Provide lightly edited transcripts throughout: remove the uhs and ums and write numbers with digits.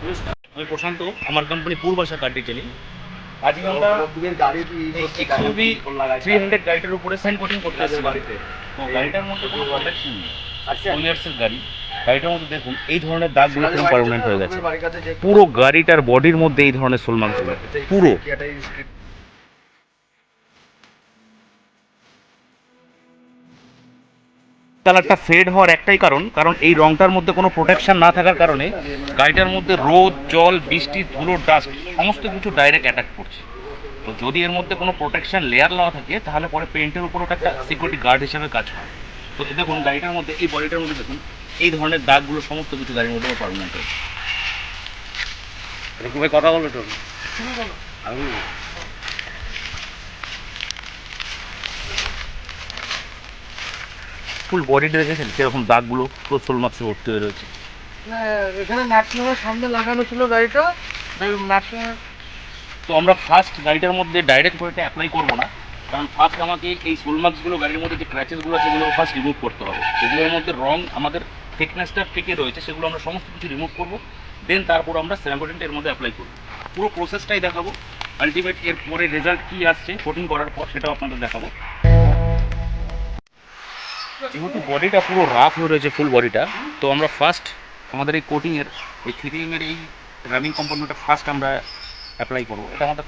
আমি প্রশান্ত, আমার কোম্পানি পূর্বাশা কার ডিটেলিং। আজকে আমরা এক্সইউভি 300 গাড়িটার উপরে সাইন কোটিং করতে আসছি বাড়িতে। তো গাড়িটার মধ্যে কোনো প্রোটেকশন নেই, 4 ইয়ার্সের গাড়ি। গাড়িটার মধ্যে দেখুন এই ধরনের দাগগুলো পুরো পার্মানেন্ট হয়ে গেছে। পুরো গাড়িটার বডির মধ্যে এই ধরনের সোল মার্কসগুলো পুরো। কালারটা ফেড হওয়ার একটাই কারণ এই রংটার মধ্যে কোনো প্রোটেকশন না থাকার কারণে গাড়িটার মধ্যে রোদ, জল, বৃষ্টি, ধুলো, ডাস্ট সমস্ত কিছু ডাইরেক্ট অ্যাটাক করছে। তো যদি এর মধ্যে কোনো প্রোটেকশন লেয়ার না থাকে তাহলে পরে পেন্টের উপর ওটা একটা সিকিউরিটি গার্ড হিসাবে কাজ করে। তো দেখুন গাড়িটার মধ্যে এই বডিটার মধ্যে দেখুন এই ধরনের দাগগুলো সমস্ত কিছু গাড়ির মধ্যে পারমানেন্ট হয়েছে। এরকম কথা বলবে তো আমি ফুল বডিটা দেখেছেন সেরকম দাগগুলো পুরো সোল মার্কসে ভর্তি হয়ে রয়েছে। এখানে ম্যাক্সিমামের সামনে লাগানো ছিল গাড়িটা ম্যাক্সিমাম। তো আমরা ফার্স্ট গাড়িটার মধ্যে ডাইরেক্ট করে এটা অ্যাপ্লাই করবো না, কারণ ফার্স্ট আমাকে এই সোল মার্কসগুলো গাড়ির মধ্যে যে ক্র্যাচেসগুলো আছে সেগুলো ফার্স্ট রিমুভ করতে হবে। এগুলোর মধ্যে রং আমাদের থিকনেসটা থেকে রয়েছে সেগুলো আমরা সমস্ত কিছু রিমুভ করবো, দেন তারপর আমরা সেরামিক এর মধ্যে অ্যাপ্লাই করবো। পুরো প্রসেসটাই দেখাবো, আলটিমেট এর পরে রেজাল্ট কী আসছে কোটিং করার পর সেটাও আপনাদের দেখাবো। যেহেতু বডিটা পুরো রাফ হয়ে রয়েছে ফুল বডিটা, তো আমরা ফার্স্ট আমাদের এই কোটিংয়ের এই 3M-এর এই রানিং কম্পাউন্ডটা ফার্স্ট আমরা অ্যাপ্লাই করবো। এটা আমাদের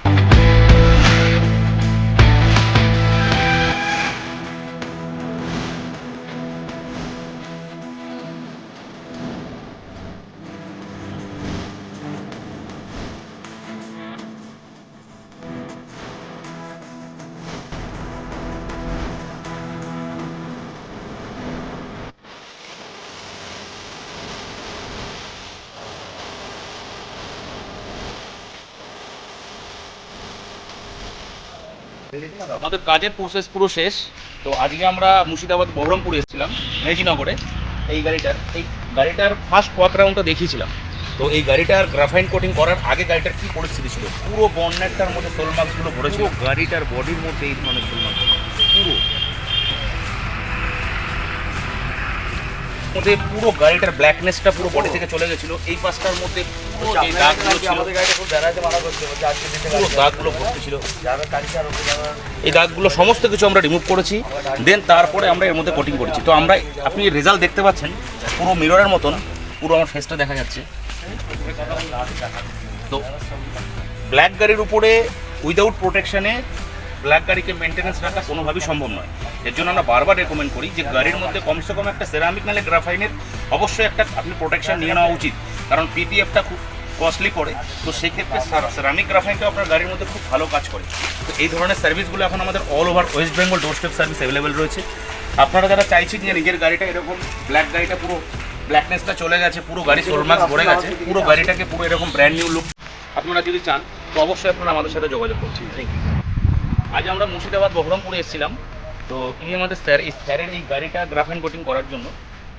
আমাদের কাজের প্রসেস পুরো শেষ। তো আজকে আমরা মুর্শিদাবাদ বহরমপুর এসেছিলাম মেজিনগরে। এই গাড়িটার ফার্স্ট ওয়াক রাউন্ডটা দেখিয়েছিলাম। তো এই গাড়িটার গ্রাফাইন কোটিং করার আগে গাড়িটার কী পরিস্থিতি ছিল, পুরো বন্নেটটার মধ্যে সোল মার্কসগুলো ভরেছিল, গাড়িটার বডির মধ্যে এই ধরনের সোল মার্কস পুরো মধ্যে পুরো গাড়িটার ব্ল্যাকনেসটা পুরো বডি থেকে চলে গেছিলো। এই পাশটার মধ্যে পুরো যে দাগগুলো ছিল পুরো দাগগুলো ভর্তি ছিল। এই দাগগুলো সমস্ত কিছু আমরা রিমুভ করেছি, দেন তারপরে আমরা এর মধ্যে কোটিং করেছি। তো আমরা আপনি রেজাল্ট দেখতে পাচ্ছেন পুরো মিররের মতন পুরো আমার ফেসটা দেখা যাচ্ছে। তো ব্ল্যাক গাড়ির উপরে উইদাউট প্রোটেকশানে ব্ল্যাক গাড়িকে মেনটেন্যান্স রাখা কোনোভাবেই সম্ভব নয়। এর জন্য আমরা বারবার রেকমেন্ড করি যে গাড়ির মধ্যে কমসে কম একটা সেরামিক নালে গ্রাফাইনের অবশ্যই একটা আপনি প্রোটেকশন নিয়ে নেওয়া উচিত, কারণ পিপিএফটা খুব কস্টলি পড়ে। তো সেক্ষেত্রে সেরামিক গ্রাফাইনটাও আপনার গাড়ির মধ্যে খুব ভালো কাজ করে। তো এই ধরনের সার্ভিসগুলো এখন আমাদের অল ওভার ওয়েস্ট বেঙ্গল ডোর স্টেপ সার্ভিস অ্যাভেলেবেল রয়েছে। আপনারা যারা চাইছেন যে নিজের গাড়িটা এরকম ব্ল্যাক গাড়িটা পুরো ব্ল্যাকনেসটা চলে গেছে, পুরো গাড়ি সোল মার্কস ভরে গেছে, পুরো গাড়িটাকে পুরো এরকম ব্র্যান্ড নিউ লুক আপনারা যদি চান তো অবশ্যই আপনারা আমাদের সাথে যোগাযোগ করছেন। Thank you. আজ আমরা মুর্শিদাবাদ বহরমপুরে এসেছিলাম। তো ইনি আমাদের স্যার, এই স্যারের এই গাড়িটা গ্রাফাইন কোটিং করার জন্য।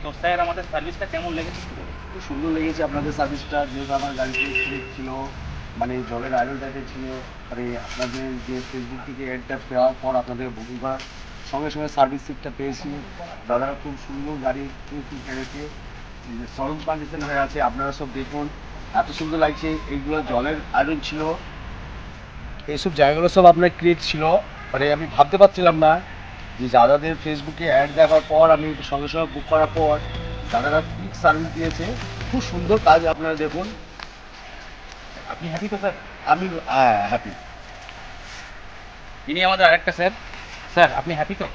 তো স্যার আমাদের সার্ভিসটা কেমন লেগেছে? খুব সুন্দর লেগেছে আপনাদের সার্ভিসটা। যেহেতু আমার গাড়িতে স্লিপ ছিল, মানে জলের আয়রন টাইপের ছিল, মানে আপনাদের যে ফেসবুক থেকে অ্যাডটা পাওয়ার পর আপনাদের বুকিং করার সঙ্গে সঙ্গে সার্ভিস সিটটা পেয়েছি। দাদারা খুব সুন্দর গাড়ি এনেছে, শোরুম কন্ডিশন হয়ে আছে। আপনারা সব দেখুন, এত সুন্দর লাগছে। এইগুলো জলের আয়রন ছিল, এইসব জায়গাগুলো সব আপনার ক্রিয়েট ছিল। মানে আমি ভাবতে পারছিলাম না যে দাদাদের ফেসবুকে অ্যাড দেখার পর আমি সঙ্গে সঙ্গে বুক করার পর দাদারা ঠিক সার্ভিস দিয়েছে। খুব সুন্দর কাজ, আপনারা দেখুন। আপনি হ্যাপি তো স্যার? আমি হ্যাপি। ইনি আমাদের আরেকটা স্যার। স্যার আপনি হ্যাপি তো?